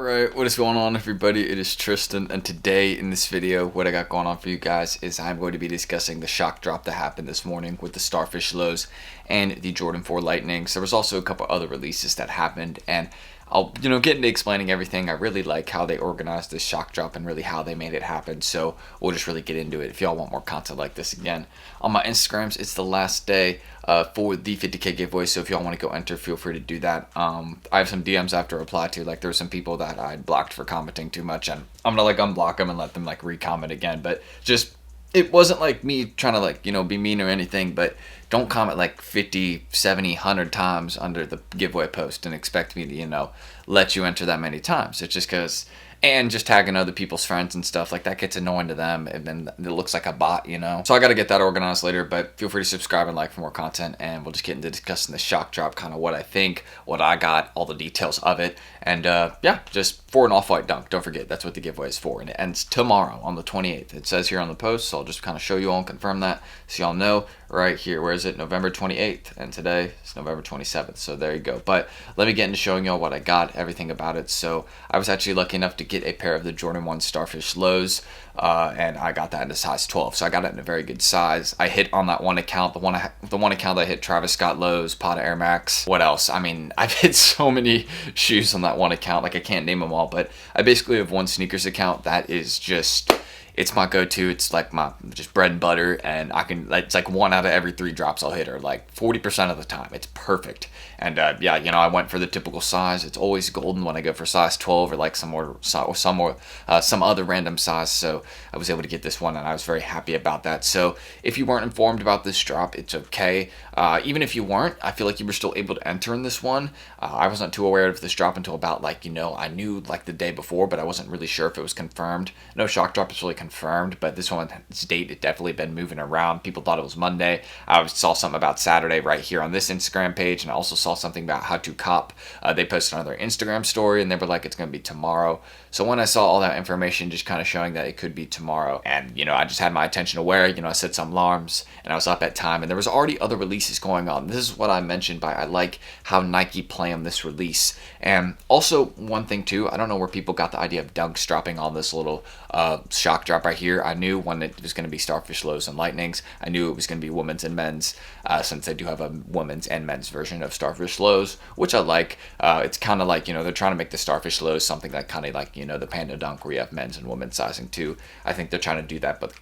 Alright, what is going on everybody? It is Tristan, and today in this video, what I got going on for you guys is I'm going to be discussing the shock drop that happened this morning with the Starfish Lows and the Jordan 4 Lightnings. There was also a couple other releases that happened, and I'll, get into explaining everything. I really like how they organized this shock drop and really how they made it happen, so we'll just really get into it if y'all want more content like this again. On my Instagrams, it's the last day for the 50k giveaway, so if y'all want to go enter, feel free to do that. I have some DMs I have to reply to. Like, there's some people that I blocked for commenting too much, and I'm gonna unblock them and let them re-comment again. But just, it wasn't me trying to be mean or anything, but don't comment 50, 70, 100 times under the giveaway post and expect me to, let you enter that many times. It's just because, and just tagging other people's friends and stuff, that gets annoying to them, and then it looks like a bot, So I gotta get that organized later, but feel free to subscribe and like for more content, and we'll just get into discussing the shock drop, kind of what I think, what I got, all the details of it, and yeah, just for an off-white dunk. Don't forget, that's what the giveaway is for, and it ends tomorrow on the 28th. It says here on the post, so I'll just kind of show you all and confirm that, so y'all know right here. Where is it? November 28th, and today is November 27th, so there you go. But let me get into showing y'all what I got, everything about it. So I was actually lucky enough to get a pair of the Jordan 1 Starfish Lows, and I got that in a size 12, so I got it in a very good size. I hit on that one account, the one account I hit Travis Scott Lows, Pada Air Max. What else? I mean, I've hit so many shoes on that one account, I can't name them all, but I basically have one sneakers account that is just, it's my go-to. It's my just bread and butter, and I can, it's 1 out of every 3 drops I'll hit her 40% of the time. It's perfect. And yeah, I went for the typical size. It's always golden when I go for size 12 or some other random size. So I was able to get this one, and I was very happy about that. So if you weren't informed about this drop, it's okay. Even if you weren't, I feel like you were still able to enter in this one. I wasn't too aware of this drop until about I knew the day before, but I wasn't really sure if it was confirmed. No shock drop is really confirmed, but this one, this date, it definitely been moving around. People thought it was Monday. I saw something about Saturday right here on this Instagram page, and I also saw something about How to Cop. They posted on their Instagram story, and they were it's going to be tomorrow. So when I saw all that information just kind of showing that it could be tomorrow, and I just had my attention aware, I set some alarms, and I was up at time, and there was already other releases going on. This is what I mentioned by I like how Nike planned this release. And also one thing too, I don't know where people got the idea of dunks dropping on this little shock drop right here. I knew when it was going to be Starfish Lows and Lightnings. I knew it was going to be women's and men's, since they do have a women's and men's version of Starfish Lows, which I like. It's kind of they're trying to make the Starfish Lows something that kind of the Panda Dunk, where you have men's and women's sizing too. I think they're trying to do that, but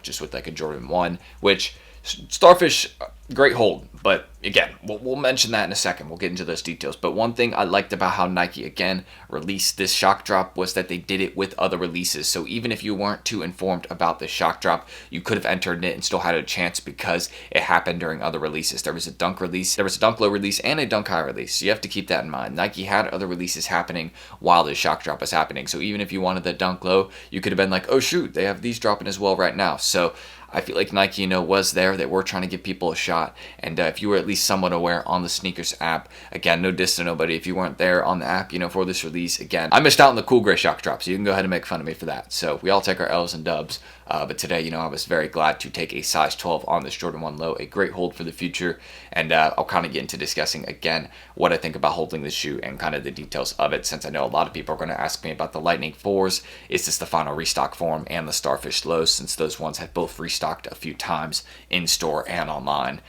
just with a Jordan 1, which Starfish, great hold, but again, we'll mention that in a second. We'll get into those details. But one thing I liked about how Nike, again, released this shock drop was that they did it with other releases. So even if you weren't too informed about the shock drop, you could have entered it and still had a chance because it happened during other releases. There was a dunk release, there was a dunk low release, and a dunk high release. So you have to keep that in mind. Nike had other releases happening while this shock drop was happening. So even if you wanted the dunk low, you could have been oh shoot, they have these dropping as well right now. So I feel like Nike, was there. They were trying to give people a shot. And if you were at least somewhat aware on the sneakers app, again, no diss to nobody. If you weren't there on the app, for this release, again, I missed out on the cool gray shock drop, so you can go ahead and make fun of me for that. So we all take our L's and dubs. But today, I was very glad to take a size 12 on this Jordan 1 low, a great hold for the future. And I'll kind of get into discussing, again, what I think about holding this shoe and kind of the details of it, since I know a lot of people are going to ask me about the Lightning 4s. Is this the final restock form, and the Starfish Lows, since those ones had both restocked a few times in store and online.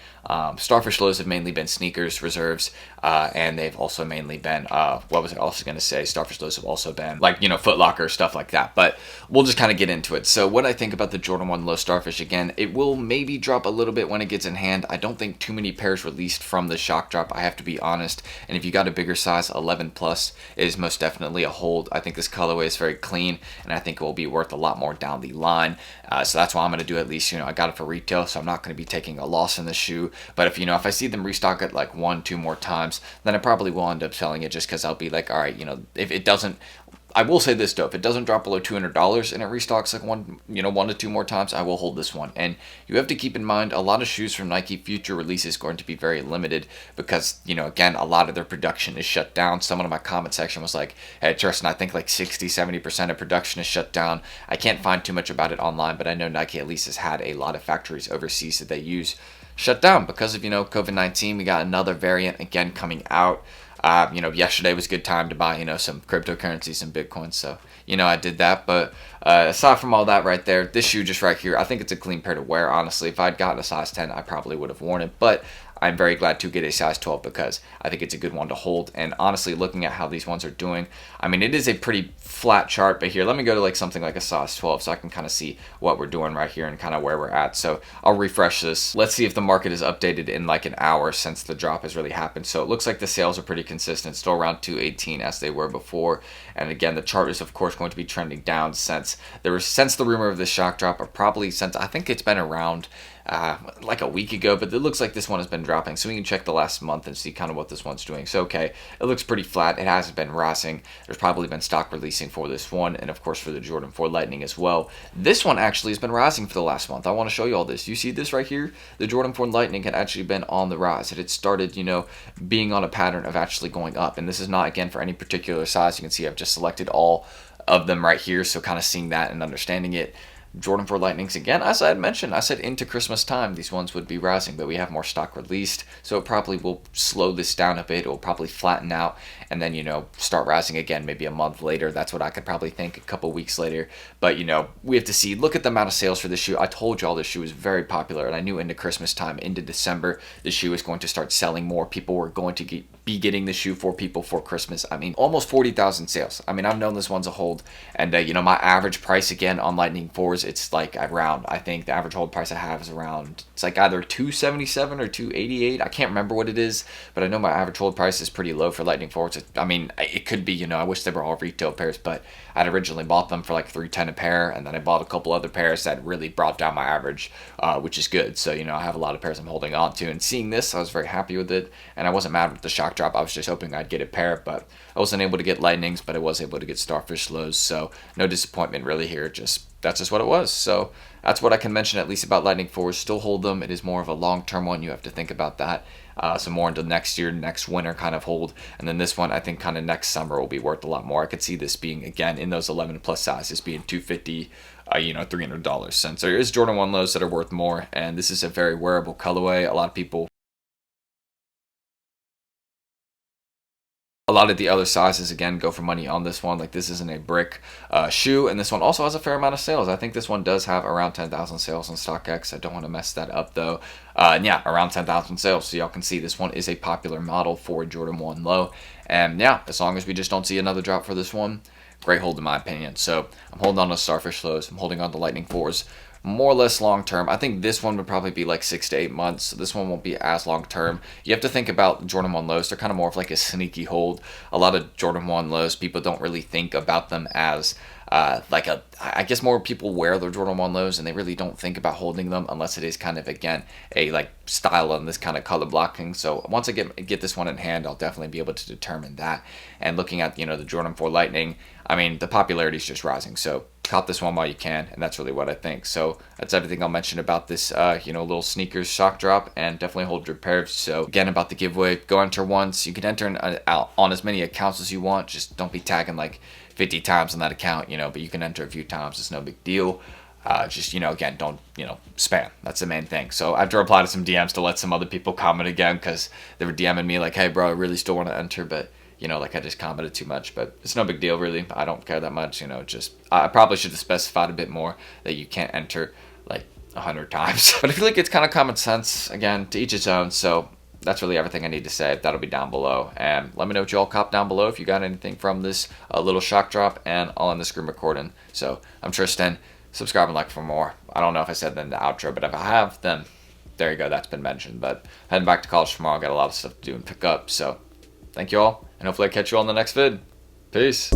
Starfish Lows have mainly been sneakers reserves, and they've also mainly been, what was I also going to say? Starfish Lows have also been Foot Locker, stuff like that. But we'll just kind of get into it. So what I think about the Jordan 1 Low Starfish, again, it will maybe drop a little bit when it gets in hand. I don't think too many pairs released from the shock drop, I have to be honest. And if you got a bigger size, 11 plus is most definitely a hold. I think this colorway is very clean, and I think it will be worth a lot more down the line. So that's why I'm going to do at least, I got it for retail, so I'm not going to be taking a loss in the shoe. But if, if I see them restock it 1-2 more times, then I probably will end up selling it, just because I'll be all right, if it doesn't, I will say this though, if it doesn't drop below $200 and it restocks 1 to 2 more times, I will hold this one. And you have to keep in mind, a lot of shoes from Nike future release is going to be very limited because, again, a lot of their production is shut down. Someone in my comment section was hey, Tristan, I think 60-70% of production is shut down. I can't find too much about it online, but I know Nike at least has had a lot of factories overseas that they use shut down because of, COVID-19. We got another variant again coming out. Yesterday was a good time to buy, some cryptocurrency, some Bitcoin. So, I did that. But aside from all that right there, this shoe just right here, I think it's a clean pair to wear, honestly. If I'd gotten a size 10, I probably would have worn it. But I'm very glad to get a size 12 because I think it's a good one to hold. And honestly, looking at how these ones are doing, I mean, it is a pretty flat chart. But here, let me go to like something like a size 12 so I can kind of see what we're doing right here and kind of where we're at. So I'll refresh this. Let's see if the market is updated in like an hour since the drop has really happened. So it looks like the sales are pretty consistent, still around 218 as they were before. And again, the chart is of course going to be trending down since the rumor of this shock drop, or probably since I think it's been around like a week ago, but it looks like this one has been dropping. So we can check the last month and see kind of what this one's doing. So okay, it looks pretty flat. It hasn't been rising. There's probably been stock releasing for this one, and of course for the Jordan 4 Lightning as well. This one actually has been rising for the last month. I want to show you all this. You see this right here? The Jordan 4 Lightning had actually been on the rise. It had started, being on a pattern of actually going up. And this is not, again, for any particular size. You can see I've just selected all of them right here. So kind of seeing that and understanding it. Jordan 4 Lightnings, again, as I had mentioned, I said into Christmas time these ones would be rising, but we have more stock released, so it probably will slow this down a bit. It will probably flatten out and then, start rising again maybe a month later. That's what I could probably think, a couple weeks later. But, we have to see. Look at the amount of sales for this shoe. I told y'all this shoe is very popular, and I knew into Christmas time, into December, the shoe is going to start selling more. People were going to be getting the shoe for people for Christmas. I mean, almost 40,000 sales. I mean, I've known this one's a hold, and, my average price, again, on Lightning 4s, it's like around, I think the average hold price I have is around, it's like either 277 or 288. I can't remember what it is, but I know my average hold price is pretty low for Lightning 4s. I mean, it could be, I wish they were all retail pairs, but I'd originally bought them for like $310 a pair, and then I bought a couple other pairs that really brought down my average, which is good. So, I have a lot of pairs I'm holding on to, and seeing this, I was very happy with it, and I wasn't mad with the shock drop. I was just hoping I'd get a pair, but I wasn't able to get Lightnings, but I was able to get Starfish Lows, so no disappointment really here. That's just what it was. So that's what I can mention at least about Lightning 4s. Still hold them. It is more of a long-term one. You have to think about that. So more into next year, next winter kind of hold. And then this one, I think kind of next summer will be worth a lot more. I could see this being, again, in those 11 plus sizes being $250, $300. Since there is Jordan 1 lows that are worth more. And this is a very wearable colorway. A lot of the other sizes, again, go for money on this one. Like, this isn't a brick shoe, and this one also has a fair amount of sales. I think this one does have around 10,000 sales on StockX. I don't want to mess that up, though. And yeah, around 10,000 sales. So y'all can see this one is a popular model for Jordan 1 low. And yeah, as long as we just don't see another drop for this one, great hold in my opinion. So I'm holding on to Starfish Lows. I'm holding on to Lightning 4s. More or less long term. I think this one would probably be like 6 to 8 months. So this one won't be as long term. You have to think about Jordan 1 lows. They're kind of more of like a sneaky hold. A lot of Jordan 1 lows, people don't really think about them as I guess more people wear their Jordan 1 lows and they really don't think about holding them unless it is kind of, again, a like style on this kind of color blocking. So once I get this one in hand, I'll definitely be able to determine that. And looking at, the Jordan 4 Lightning, I mean, the popularity is just rising. So cop this one while you can, and that's really what I think. So that's everything I'll mention about this, little sneakers shock drop, and definitely hold your pairs. So again, about the giveaway, go enter once. You can enter on as many accounts as you want. Just don't be tagging like 50 times on that account, but you can enter a few times. It's no big deal. Again, don't, spam. That's the main thing. So I have to reply to some DMs to let some other people comment again because they were DMing me like, hey, bro, I really still want to enter, but, I just commented too much. But it's no big deal, really. I don't care that much, I probably should have specified a bit more that you can't enter like 100 times. But I feel like it's kind of common sense, again, to each his own. So that's really everything I need to say. That'll be down below. And let me know what you all cop down below if you got anything from this little shock drop, and I'll end the screen recording. So I'm Tristan. Subscribe and like for more. I don't know if I said that in the outro, but if I have, then there you go. That's been mentioned. But heading back to college tomorrow. Got a lot of stuff to do and pick up. So thank you all, and hopefully I catch you all in the next vid. Peace.